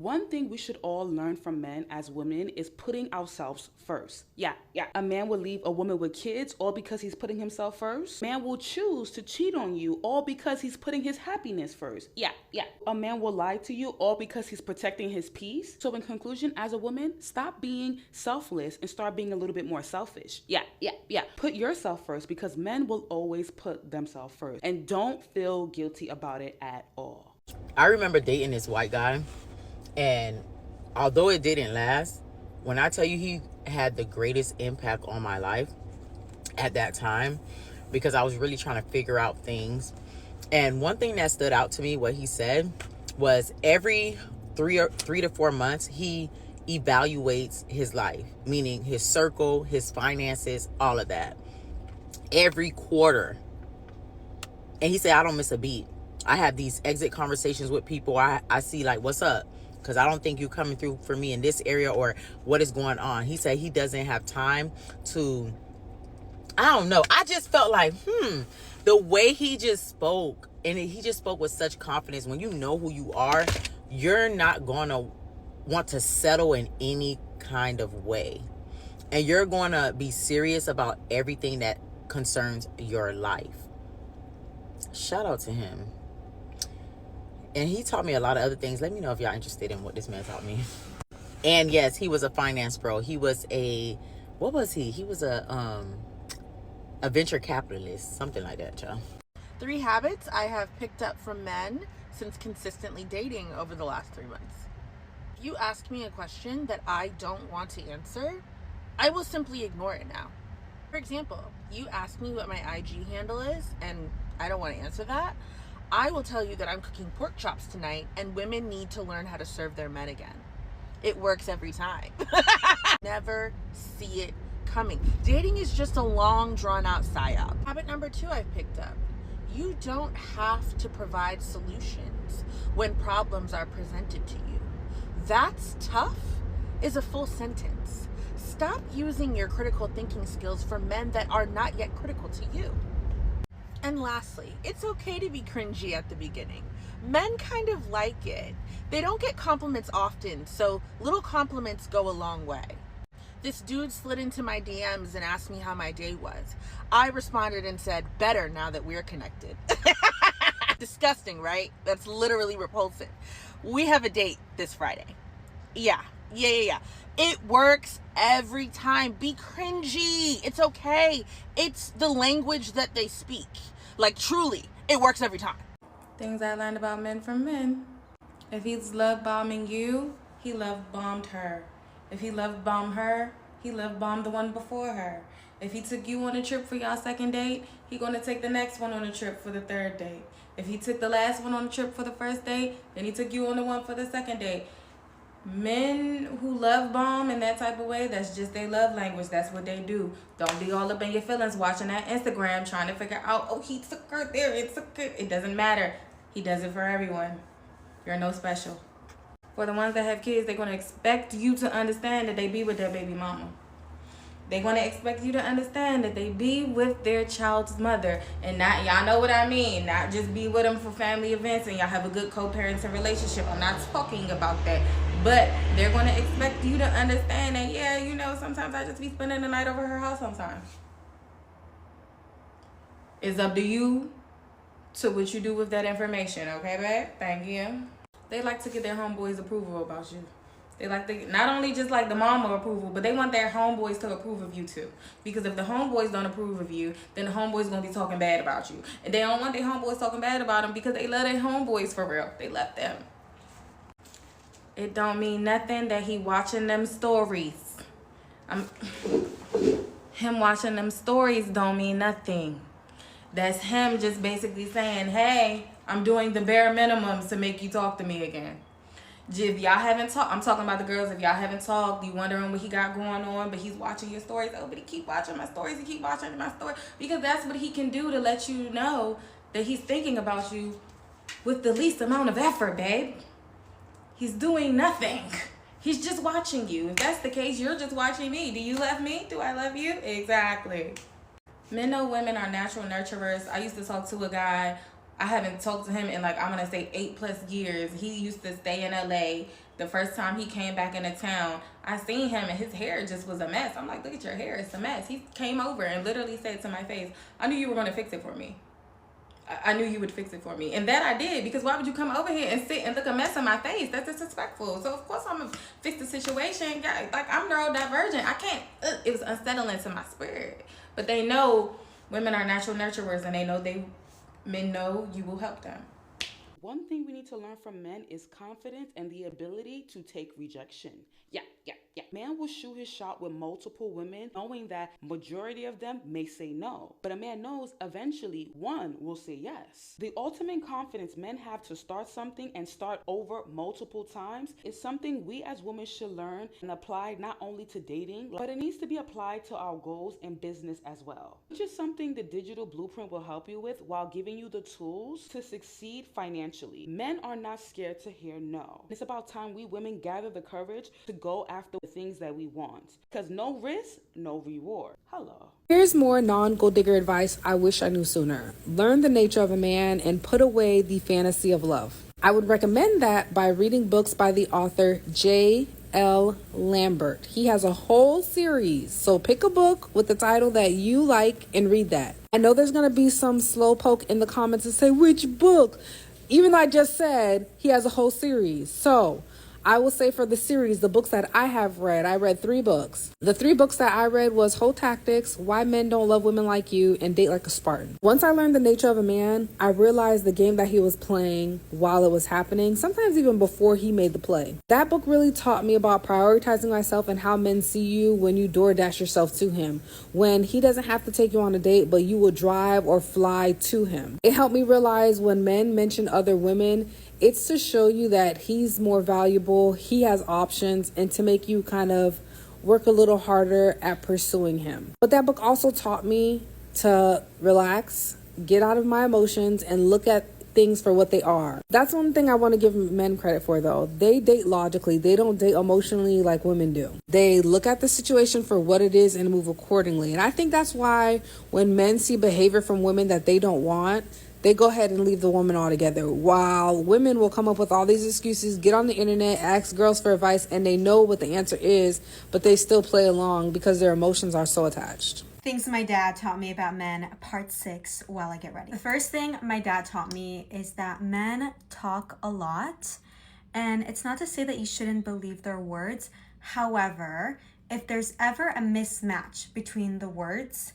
One thing we should all learn from men as women is putting ourselves first. Yeah. A man will leave a woman with kids all because he's putting himself first. A man will choose to cheat on you all because he's putting his happiness first. Yeah. A man will lie to you all because he's protecting his peace. So in conclusion, as a woman, stop being selfless and start being a little bit more selfish. Yeah. Put yourself first because men will always put themselves first. And don't feel guilty about it at all. I remember dating this white guy, and although it didn't last, when I tell you he had the greatest impact on my life at that time, because I was really trying to figure out things. And one thing that stood out to me, what he said, was every 3 to 4 months, he evaluates his life, meaning his circle, his finances, all of that. Every quarter. And he said, I don't miss a beat. I have these exit conversations with people. I see like, what's up? Because I don't think you're coming through for me in this area, or what is going on. He said he doesn't have time to, I don't know. I just felt like, the way he just spoke, and he just spoke with such confidence. When you know who you are, you're not going to want to settle in any kind of way. And you're going to be serious about everything that concerns your life. Shout out to him. And he taught me a lot of other things. Let me know if y'all interested in what this man taught me. And yes, he was a finance pro. He was what was he? He was a venture capitalist, something like that, y'all. 3 habits I have picked up from men since consistently dating over the last 3 months. If you ask me a question that I don't want to answer, I will simply ignore it now. For example, you ask me what my IG handle is, and I don't want to answer that. I will tell you that I'm cooking pork chops tonight, and women need to learn how to serve their men again. It works every time. Never see it coming. Dating is just a long, drawn-out psyop. Habit number 2 I've picked up. You don't have to provide solutions when problems are presented to you. That's tough is a full sentence. Stop using your critical thinking skills for men that are not yet critical to you. And lastly, it's okay to be cringy at the beginning. Men kind of like it. They don't get compliments often, so little compliments go a long way. This dude slid into my DMs and asked me how my day was. I responded and said, better now that we're connected. Disgusting, right? That's literally repulsive. We have a date this Friday. Yeah. It works every time. Be cringy. It's okay. It's the language that they speak. Like, truly, it works every time. Things I learned about men from men. If he's love bombing you, he love bombed her. If he love bombed her, he love bombed the one before her. If he took you on a trip for y'all second date, he gonna take the next one on a trip for the third date. If he took the last one on a trip for the first date, then he took you on the one for the second date. Men who love bomb in that type of way, that's just their love language. That's what they do. Don't be all up in your feelings watching that Instagram trying to figure out, oh, he took her there, it took her. It doesn't matter. He does it for everyone. You're no special. For the ones that have kids, they're going to expect you to understand that they be with their baby mama. They're going to expect you to understand that they be with their child's mother. And not, y'all know what I mean, not just be with them for family events and y'all have a good co-parenting relationship. I'm not talking about that. But they're going to expect you to understand that, yeah, you know, sometimes I just be spending the night over her house sometimes. It's up to you to what you do with that information, okay, babe? Thank you. They like to get their homeboys' approval about you. They like to, not only just like the mama approval, but they want their homeboys to approve of you too. Because if the homeboys don't approve of you, then the homeboys gonna be talking bad about you. And they don't want their homeboys talking bad about them because they love their homeboys for real. They love them. It don't mean nothing that he watching them stories. Him watching them stories don't mean nothing. That's him just basically saying, hey, I'm doing the bare minimums to make you talk to me again. If y'all haven't talked, I'm talking about the girls, if y'all haven't talked, you wondering what he got going on, but he's watching your stories. Oh, but he keep watching my stories, he keep watching my story. Because that's what he can do to let you know that he's thinking about you with the least amount of effort, babe. He's doing nothing. He's just watching you. If that's the case, you're just watching me. Do you love me? Do I love you? Exactly. Men know women are natural nurturers. I used to talk to a guy. I haven't talked to him in like, I'm going to say 8+ years. He used to stay in LA. The first time he came back into town, I seen him and his hair just was a mess. I'm like, look at your hair, it's a mess. He came over and literally said to my face, I knew you were going to fix it for me. I knew you would fix it for me. And that I did, because why would you come over here and sit and look a mess in my face? That's disrespectful. So of course I'm gonna fix the situation. Yeah, like I'm neurodivergent. I can't, it was unsettling to my spirit. But they know women are natural nurturers, and they know men know you will help them. One thing we need to learn from men is confidence and the ability to take rejection. Yeah. Man will shoot his shot with multiple women, knowing that majority of them may say no. But a man knows eventually one will say yes. The ultimate confidence men have to start something and start over multiple times is something we as women should learn and apply not only to dating, but it needs to be applied to our goals in business as well. Which is something the digital blueprint will help you with while giving you the tools to succeed financially. Men are not scared to hear no. It's about time we women gather the courage to go after the things that we want. Because no risk, no reward. Hello. Here's more non-gold digger advice I wish I knew sooner. Learn the nature of a man and put away the fantasy of love. I would recommend that by reading books by the author J.L. Lambert. He has a whole series, so pick a book with the title that you like and read that. I know there's going to be some slowpoke in the comments and say, which book? Even though I just said he has a whole series. So I will say for the series, the books that I have read, I read 3 books. The 3 books that I read was Whole Tactics, Why Men Don't Love Women Like You, and Date Like a Spartan. Once I learned the nature of a man, I realized the game that he was playing while it was happening, sometimes even before he made the play. That book really taught me about prioritizing myself and how men see you when you DoorDash yourself to him, when he doesn't have to take you on a date, but you will drive or fly to him. It helped me realize when men mention other women, it's to show you that he's more valuable, he has options, and to make you kind of work a little harder at pursuing him. But that book also taught me to relax, get out of my emotions, and look at things for what they are. That's one thing I want to give men credit for, though. They date logically. They don't date emotionally like women do. They look at the situation for what it is and move accordingly. And I think that's why when men see behavior from women that they don't want, they go ahead and leave the woman altogether, while women will come up with all these excuses, get on the internet, ask girls for advice, and they know what the answer is, but they still play along because their emotions are so attached. Things my dad taught me about men, part 6, while I get ready. The first thing my dad taught me is that men talk a lot, and it's not to say that you shouldn't believe their words. However, if there's ever a mismatch between the words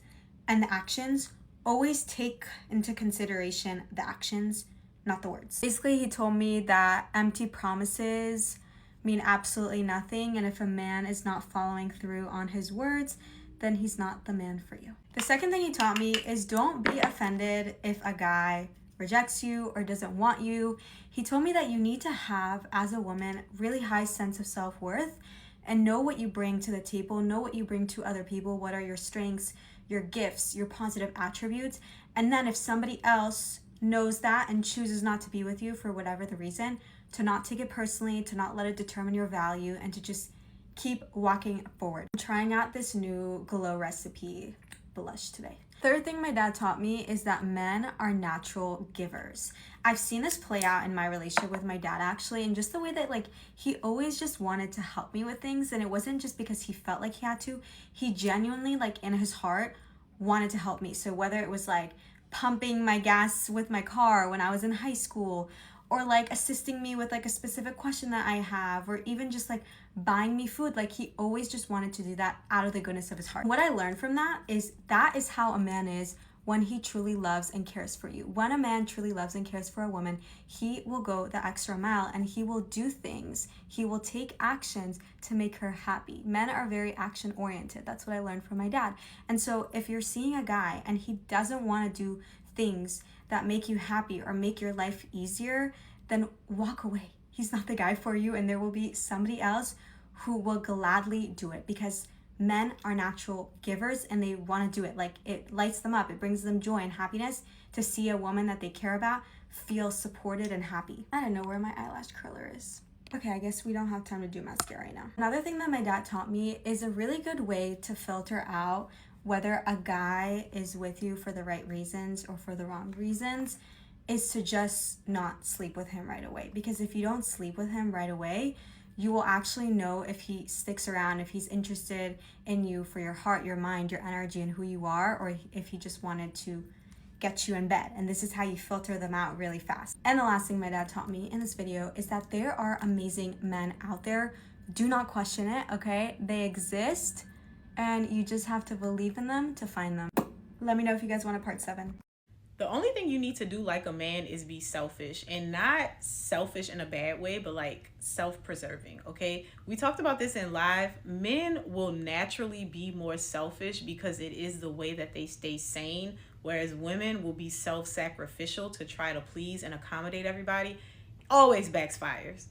and the actions, always take into consideration the actions, not the words. Basically, he told me that empty promises mean absolutely nothing, and if a man is not following through on his words, then he's not the man for you. The second thing he taught me is don't be offended if a guy rejects you or doesn't want you. He told me that you need to have, as a woman, really high sense of self-worth and know what you bring to the table, know what you bring to other people, what are your strengths, your gifts, your positive attributes. And then if somebody else knows that and chooses not to be with you for whatever the reason, to not take it personally, to not let it determine your value, and to just keep walking forward. I'm trying out this new glow recipe blush today. Third thing my dad taught me is that men are natural givers. I've seen this play out in my relationship with my dad, actually, and just the way that he always just wanted to help me with things, and it wasn't just because he felt like he had to. He genuinely, in his heart, wanted to help me. So whether it was pumping my gas with my car when I was in high school, or assisting me with a specific question that I have, or even just buying me food, he always just wanted to do that out of the goodness of his heart. What I learned from that is how a man is when he truly loves and cares for you. When a man truly loves and cares for a woman, he will go the extra mile and he will do things. He will take actions to make her happy. Men are very action oriented. That's what I learned from my dad. And so if you're seeing a guy and he doesn't want to do things that make you happy or make your life easier, then walk away. He's not the guy for you, and there will be somebody else who will gladly do it, because men are natural givers and they want to do it. It lights them up. It brings them joy and happiness to see a woman that they care about feel supported and happy. I don't know where my eyelash curler is. Okay, I guess we don't have time to do mascara right now. Another thing that my dad taught me is a really good way to filter out whether a guy is with you for the right reasons or for the wrong reasons is to just not sleep with him right away. Because if you don't sleep with him right away, you will actually know if he sticks around, if he's interested in you for your heart, your mind, your energy, and who you are, or if he just wanted to get you in bed. And this is how you filter them out really fast. And the last thing my dad taught me in this video is that there are amazing men out there. Do not question it, okay? They exist, and you just have to believe in them to find them. Let me know if you guys want a part 7. The only thing you need to do like a man is be selfish, and not selfish in a bad way, but like self-preserving, okay? We talked about this in live. Men will naturally be more selfish because it is the way that they stay sane, whereas women will be self-sacrificial to try to please and accommodate everybody. Always backfires,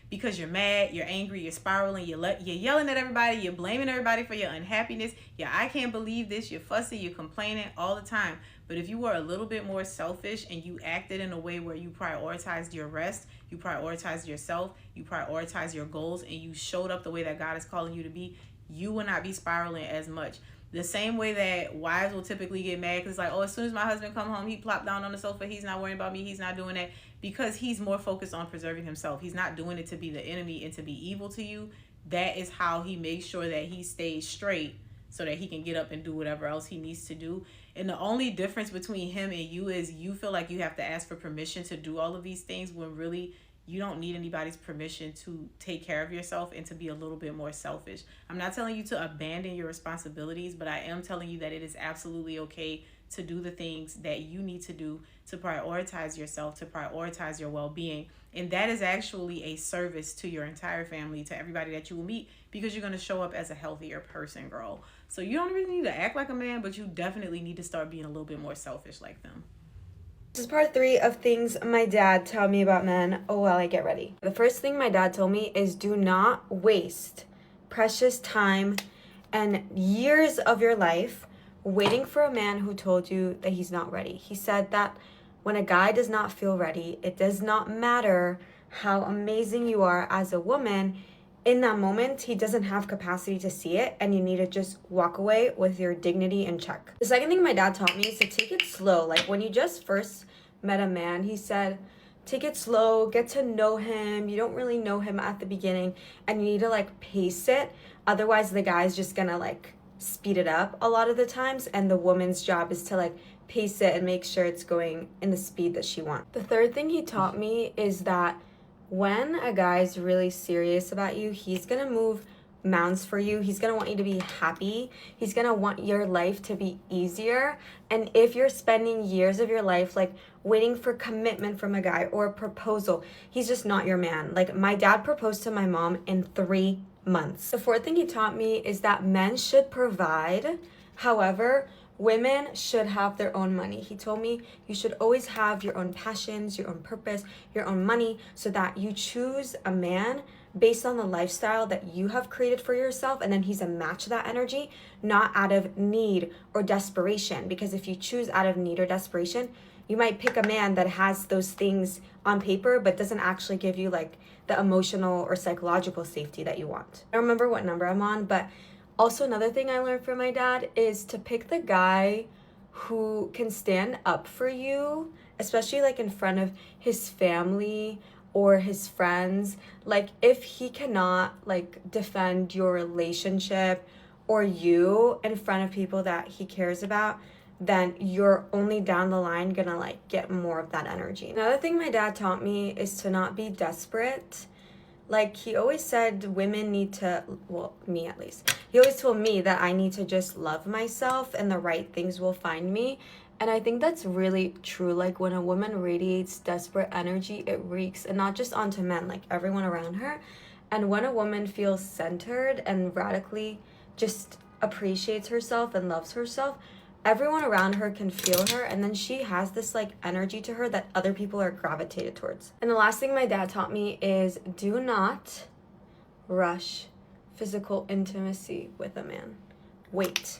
because you're mad, you're angry, you're spiraling, you're yelling at everybody, you're blaming everybody for your unhappiness. Yeah, I can't believe this. You're fussy, you're complaining all the time. But if you were a little bit more selfish and you acted in a way where you prioritized your rest, you prioritized yourself, you prioritized your goals, and you showed up the way that God is calling you to be, you will not be spiraling as much. The same way that wives will typically get mad because it's like, oh, as soon as my husband come home, he plopped down on the sofa. He's not worrying about me. He's not doing that, because he's more focused on preserving himself. He's not doing it to be the enemy and to be evil to you. That is how he makes sure that he stays straight so that he can get up and do whatever else he needs to do. And the only difference between him and you is you feel like you have to ask for permission to do all of these things, when really you don't need anybody's permission to take care of yourself and to be a little bit more selfish. I'm not telling you to abandon your responsibilities, but I am telling you that it is absolutely okay to do the things that you need to do to prioritize yourself, to prioritize your well-being. And that is actually a service to your entire family, to everybody that you will meet, because you're going to show up as a healthier person, girl. So you don't really need to act like a man, but you definitely need to start being a little bit more selfish like them. This is part 3 of things my dad told me about men while I get ready. The first thing my dad told me is do not waste precious time and years of your life waiting for a man who told you that he's not ready. He said that when a guy does not feel ready, it does not matter how amazing you are as a woman. In that moment, he doesn't have capacity to see it, and you need to just walk away with your dignity in check. The second thing my dad taught me is to take it slow. Like when you just first met a man, he said, take it slow, get to know him. You don't really know him at the beginning, and you need to like pace it. Otherwise, the guy's just gonna like speed it up a lot of the times, and the woman's job is to like pace it and make sure it's going in the speed that she wants. The third thing he taught me is that when a guy's really serious about you, he's gonna move mountains for you. He's gonna want you to be happy. He's gonna want your life to be easier. And if you're spending years of your life like waiting for commitment from a guy or a proposal, he's just not your man. Like my dad proposed to my mom in 3 months. The fourth thing he taught me is that men should provide. However, women should have their own money. He told me you should always have your own passions, your own purpose, your own money, so that you choose a man based on the lifestyle that you have created for yourself, and then he's a match to that energy, not out of need or desperation. Because if you choose out of need or desperation, you might pick a man that has those things on paper but doesn't actually give you like the emotional or psychological safety that you want. I don't remember what number I'm on, but also another thing I learned from my dad is to pick the guy who can stand up for you, especially like in front of his family or his friends. Like if he cannot like defend your relationship or you in front of people that he cares about, then you're only down the line gonna like get more of that energy. Another thing my dad taught me is to not be desperate. Like he always said women need to, well, me at least, he always told me that I need to just love myself and the right things will find me. And I think that's really true. Like when a woman radiates desperate energy, it reeks, and not just onto men, like everyone around her. And when a woman feels centered and radically just appreciates herself and loves herself, everyone around her can feel her, and then she has this like energy to her that other people are gravitated towards. And the last thing my dad taught me is do not rush physical intimacy with a man. Wait.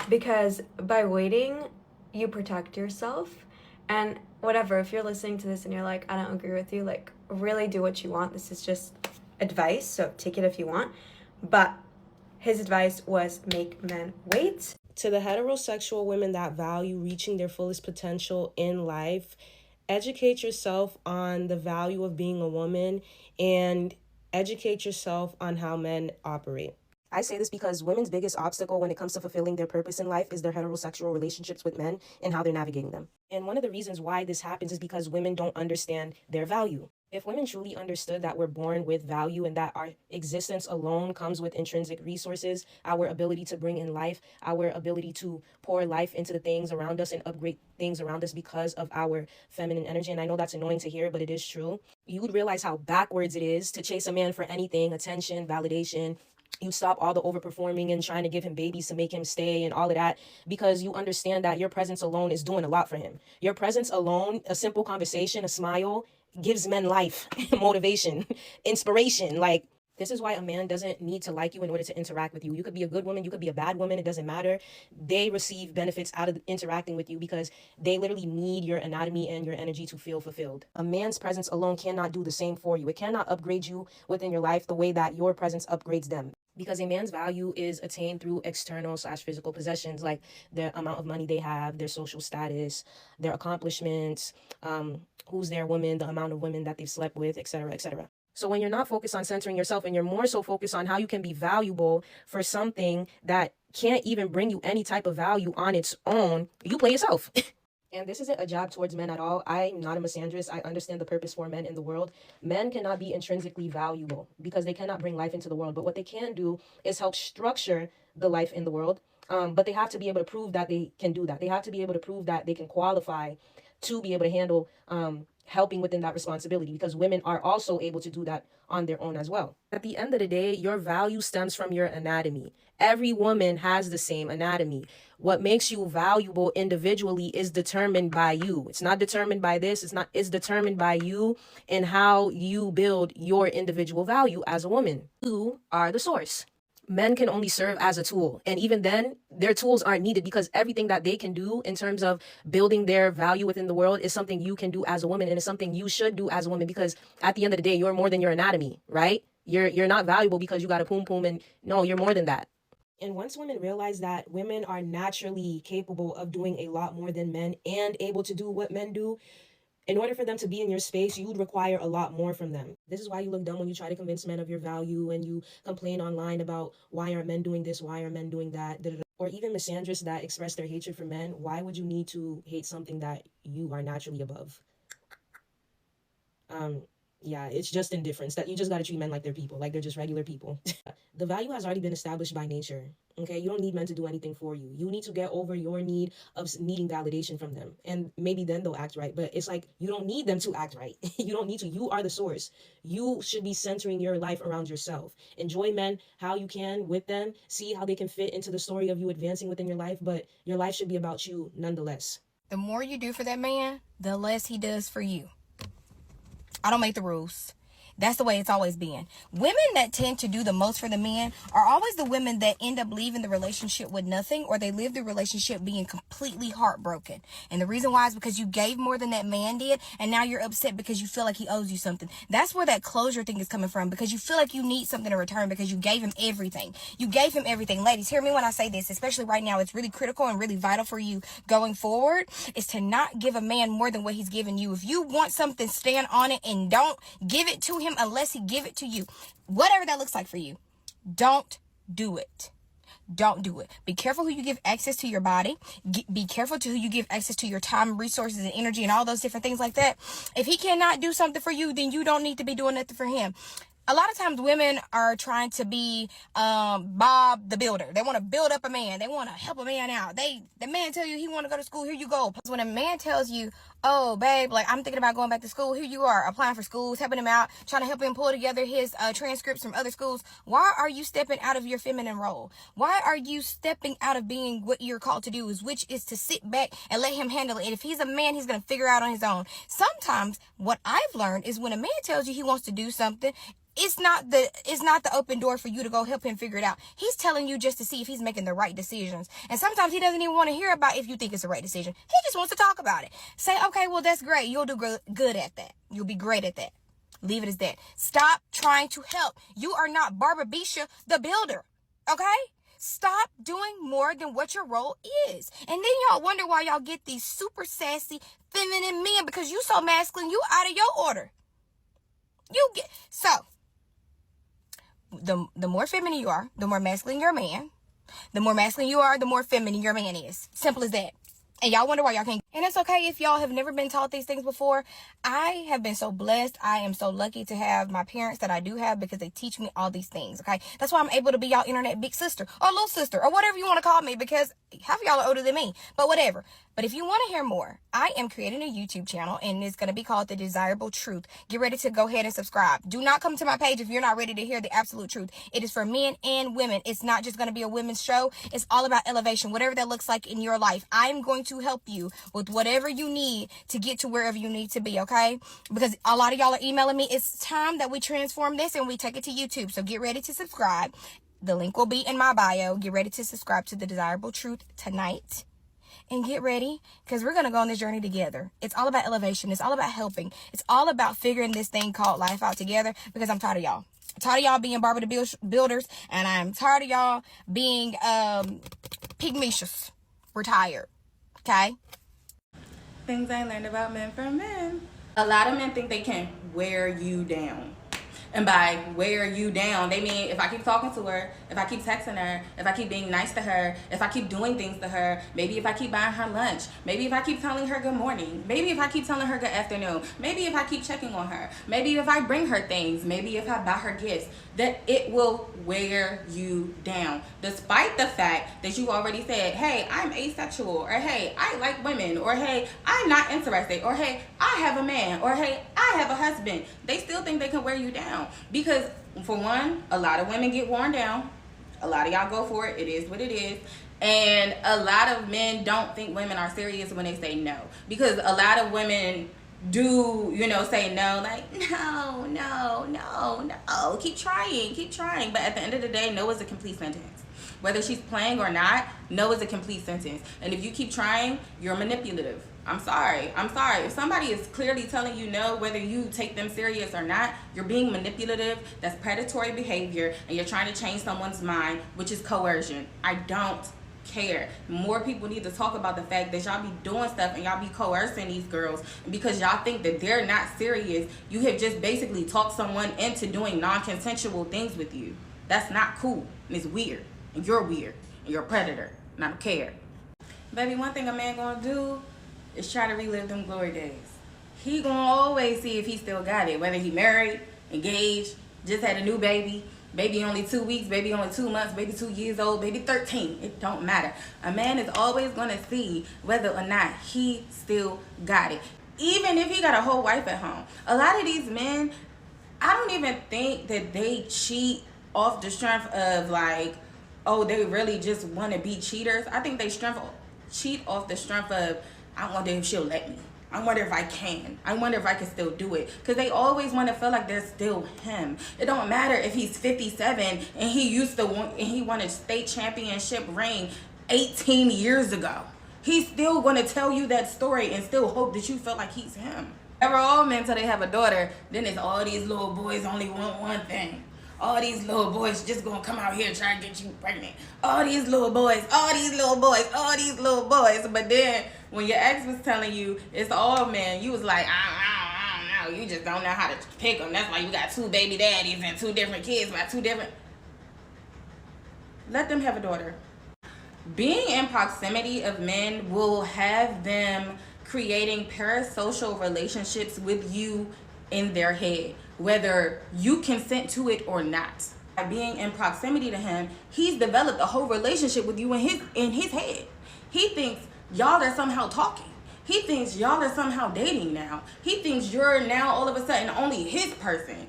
Because by waiting, you protect yourself. And whatever, if you're listening to this and you're like, I don't agree with you, like really do what you want. This is just advice, so take it if you want. But his advice was make men wait. To the heterosexual women that value reaching their fullest potential in life, educate yourself on the value of being a woman and Educate yourself on how men operate. I say this because women's biggest obstacle when it comes to fulfilling their purpose in life is their heterosexual relationships with men and how they're navigating them. And one of the reasons why this happens is because women don't understand their value. If women truly understood that we're born with value and that our existence alone comes with intrinsic resources, our ability to bring in life, our ability to pour life into the things around us and upgrade things around us because of our feminine energy, and I know that's annoying to hear, but it is true, you would realize how backwards it is to chase a man for anything, attention, validation. You stop all the overperforming and trying to give him babies to make him stay and all of that, because you understand that your presence alone is doing a lot for him. Your presence alone, a simple conversation, a smile, gives men life, motivation, inspiration. Like, this is why a man doesn't need to like you in order to interact with you. You could be a good woman, you could be a bad woman, it doesn't matter. They receive benefits out of interacting with you because they literally need your anatomy and your energy to feel fulfilled. A man's presence alone cannot do the same for you. It cannot upgrade you within your life the way that your presence upgrades them. Because a man's value is attained through external/physical possessions, like the amount of money they have, their social status, their accomplishments, who's their woman, the amount of women that they've slept with, etc., etc. So when you're not focused on centering yourself and you're more so focused on how you can be valuable for something that can't even bring you any type of value on its own, you play yourself. And this isn't a jab towards men at all. I'm not a misandrist. I understand the purpose for men in the world. Men cannot be intrinsically valuable because they cannot bring life into the world. But what they can do is help structure the life in the world. But they have to be able to prove that they can do that. They have to be able to prove that they can qualify to be able to handle helping within that responsibility, because women are also able to do that on their own as well. At the end of the day, your value stems from your anatomy. Every woman has the same anatomy. What makes you valuable individually is determined by you. It's not determined by this. It's determined by you and how you build your individual value as a woman. You are the source. Men can only serve as a tool. And even then, their tools aren't needed, because everything that they can do in terms of building their value within the world is something you can do as a woman, and it's something you should do as a woman, because at the end of the day, you're more than your anatomy, right? You're not valuable because you got a poom poom, and no, you're more than that. And once women realize that women are naturally capable of doing a lot more than men and able to do what men do, in order for them to be in your space, you would require a lot more from them. This is why you look dumb when you try to convince men of your value and you complain online about why aren't men doing this, why are men doing that, or even misandrists that express their hatred for men. Why would you need to hate something that you are naturally above? Yeah, it's just indifference, that you just got to treat men like they're people, like they're just regular people. The value has already been established by nature, okay? You don't need men to do anything for you. You need to get over your need of needing validation from them, and maybe then they'll act right. But it's like, you don't need them to act right. You don't need to. You are the source. You should be centering your life around yourself. Enjoy men how you can with them. See how they can fit into the story of you advancing within your life, but your life should be about you nonetheless. The more you do for that man, the less he does for you. I don't make the rules. That's the way it's always been. Women that tend to do the most for the men are always the women that end up leaving the relationship with nothing, or they live the relationship being completely heartbroken. And the reason why is because you gave more than that man did, and now you're upset because you feel like he owes you something. That's where that closure thing is coming from, because you feel like you need something in return because you gave him everything. You gave him everything. Ladies, hear me when I say this, especially right now. It's really critical and really vital for you going forward, is to not give a man more than what he's giving you. If you want something, stand on it and don't give it to him unless he give it to you. Whatever that looks like for you, don't do it. Don't do it. Be careful who you give access to your body. Be careful to who you give access to your time, resources, and energy, and all those different things like that. If he cannot do something for you, then you don't need to be doing nothing for him. A lot of times women are trying to be Bob the Builder. They want to build up a man. They want to help a man out. The man tell you he want to go to school, here you go. When a man tells you, oh, babe, like, I'm thinking about going back to school, here you are, applying for schools, helping him out, trying to help him pull together his transcripts from other schools. Why are you stepping out of your feminine role? Why are you stepping out of being what you're called to do, which is to sit back and let him handle it? And if he's a man, he's going to figure out on his own. Sometimes what I've learned is when a man tells you he wants to do something, it's not the open door for you to go help him figure it out. He's telling you just to see if he's making the right decisions. And sometimes he doesn't even want to hear about if you think it's the right decision. He just wants to talk about it. Say, okay, well, that's great. You'll do good at that. You'll be great at that. Leave it as that. Stop trying to help. You are not Barbara Bisha, the builder. Okay? Stop doing more than what your role is. And then y'all wonder why y'all get these super sassy, feminine men, because you so masculine, you out of your order. the more feminine you are, the more masculine your man. The more masculine you are, the more feminine your man is. Simple as that. And y'all wonder why y'all can't. And it's okay if y'all have never been taught these things before. I have been so blessed. I am so lucky to have my parents that I do have because they teach me all these things, okay? That's why I'm able to be y'all internet big sister or little sister or whatever you want to call me, because half of y'all are older than me, but whatever. But if you want to hear more, I am creating a YouTube channel, and it's going to be called The Desirable Truth. Get ready to go ahead and subscribe. Do not come to my page if you're not ready to hear the absolute truth. It is for men and women. It's not just going to be a women's show. It's all about elevation, whatever that looks like in your life. I'm going to help you with whatever you need to get to wherever you need to be, okay? Because a lot of y'all are emailing me. It's time that we transform this and we take it to YouTube. So get ready to subscribe. The link will be in my bio. Get ready to subscribe to The Desirable Truth tonight. And get ready, because we're going to go on this journey together. It's all about elevation. It's all about helping. It's all about figuring this thing called life out together, because I'm tired of y'all. I'm tired of y'all being Barbara the Builders, and I'm tired of y'all being pygmicious. We're tired. Okay? Things I learned about men from men. A lot of men think they can wear you down. And by wear you down, they mean if I keep talking to her, if I keep texting her, if I keep being nice to her, if I keep doing things to her, maybe if I keep buying her lunch, maybe if I keep telling her good morning, maybe if I keep telling her good afternoon, maybe if I keep checking on her, maybe if I bring her things, maybe if I buy her gifts, that it will wear you down. Despite the fact that you already said, hey, I'm asexual, or hey, I like women, or hey, I'm not interested, or hey, I have a man, or hey, I have a husband. They still think they can wear you down. Because for one, a lot of women get worn down. A lot of y'all go for it. It is what it is. And a lot of men don't think women are serious when they say no. Because a lot of women do, say no, like, no. Keep trying. But at the end of the day, no is a complete sentence. Whether she's playing or not, no is a complete sentence. And if you keep trying, you're manipulative. I'm sorry. If somebody is clearly telling you no, whether you take them serious or not, you're being manipulative. That's predatory behavior, and you're trying to change someone's mind, which is coercion. I don't care. More people need to talk about the fact that y'all be doing stuff and y'all be coercing these girls because y'all think that they're not serious. You have just basically talked someone into doing non-consensual things with you. That's not cool, and it's weird, and you're weird, and you're a predator, and I don't care. Baby, one thing a man gonna do is try to relive them glory days. He gonna always see if he still got it, whether he married, engaged, just had a new baby only 2 weeks, baby only 2 months, baby 2 years old, baby 13. It don't matter. A man is always gonna see whether or not he still got it, even if he got a whole wife at home. A lot of these men, I don't even think that they cheat off the strength of like, oh, they really just want to be cheaters. I think they cheat off the strength of, I wonder if she'll let me. I wonder if I can. I wonder if I can still do it. Because they always want to feel like they're still him. It don't matter if he's 57 and he won a state championship ring 18 years ago. He's still going to tell you that story and still hope that you feel like he's him. Never all men till they have a daughter. Then it's all these little boys only want one thing. All these little boys just gonna come out here and try to get you pregnant. All these little boys. But then when your ex was telling you it's all men, you was like, I don't know. You just don't know how to pick them. That's why you got 2 baby daddies and 2 different kids by 2 different. Let them have a daughter. Being in proximity of men will have them creating parasocial relationships with you in their head, whether you consent to it or not. By being in proximity to him, he's developed a whole relationship with you in his head. He thinks y'all are somehow talking. He thinks y'all are somehow dating now. He thinks you're now all of a sudden only his person.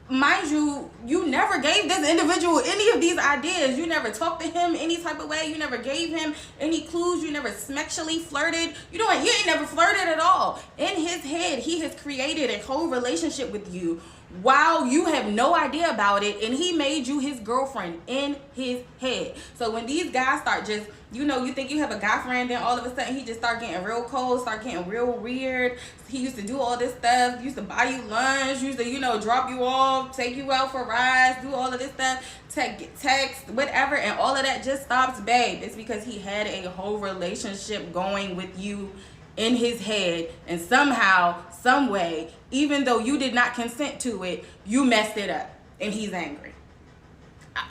Mind you, you never gave this individual any of these ideas. You never talked to him any type of way. You never gave him any clues. You never sexually flirted. You ain't never flirted at all. In his head, he has created a whole relationship with you while you have no idea about it, and he made you his girlfriend in his head. So when these guys start just, you think you have a guy friend, then all of a sudden he just start getting real cold, start getting real weird. He used to do all this stuff, used to buy you lunch, used to, drop you off, take you out for rides, do all of this stuff, text, whatever, and all of that just stops, babe. It's because he had a whole relationship going with you in his head, and somehow, some way, even though you did not consent to it, you messed it up, and he's angry.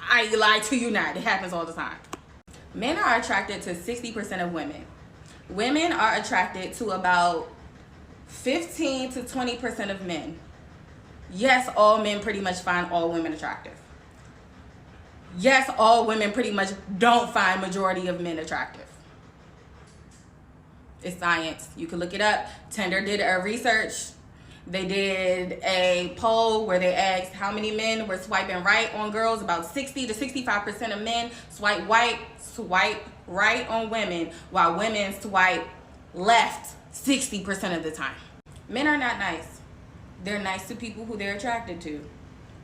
I lie to you not. It happens all the time. Men are attracted to 60% of women. Women are attracted to about 15 to 20% of men. Yes, all men pretty much find all women attractive. Yes, all women pretty much don't find majority of men attractive. It's science. You can look it up. Tinder did a research. They did a poll where they asked how many men were swiping right on girls. About 60 to 65% of men swipe right on women, while women swipe left 60% of the time. Men are not nice. They're nice to people who they're attracted to.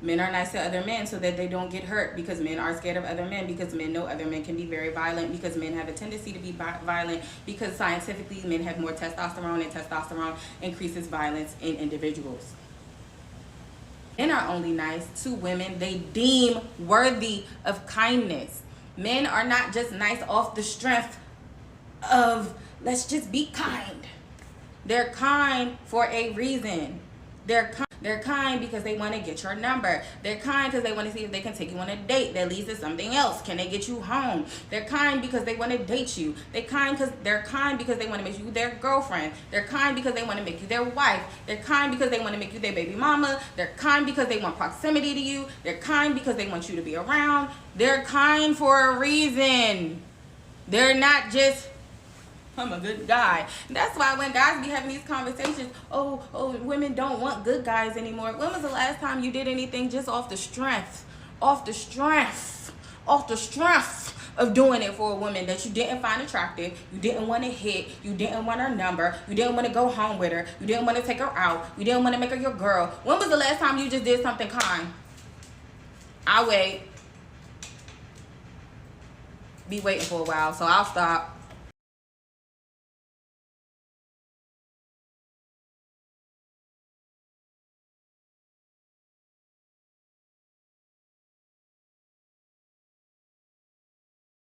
Men are nice to other men so that they don't get hurt, because men are scared of other men, because men know other men can be very violent, because men have a tendency to be violent, because scientifically men have more testosterone, and testosterone increases violence in individuals. Men are only nice to women they deem worthy of kindness. Men are not just nice off the strength of let's just be kind. They're kind for a reason. They're kind because they want to get your number. They're kind because they want to see if they can take you on a date that leads to something else. Can they get you home? They're kind because they want to date you. They're kind because they want to make you their girlfriend. They're kind because they want to make you their wife. They're kind because they want to make you their baby mama. They're kind because they want proximity to you. They're kind because they want you to be around. They're kind for a reason. They're not just, I'm a good guy. That's why when guys be having these conversations, oh, women don't want good guys anymore. When was the last time you did anything just off the strength of doing it for a woman that you didn't find attractive, you didn't want to hit, you didn't want her number, you didn't want to go home with her, you didn't want to take her out, you didn't want to make her your girl? When was the last time you just did something kind? I'll wait. Be waiting for a while, so I'll stop.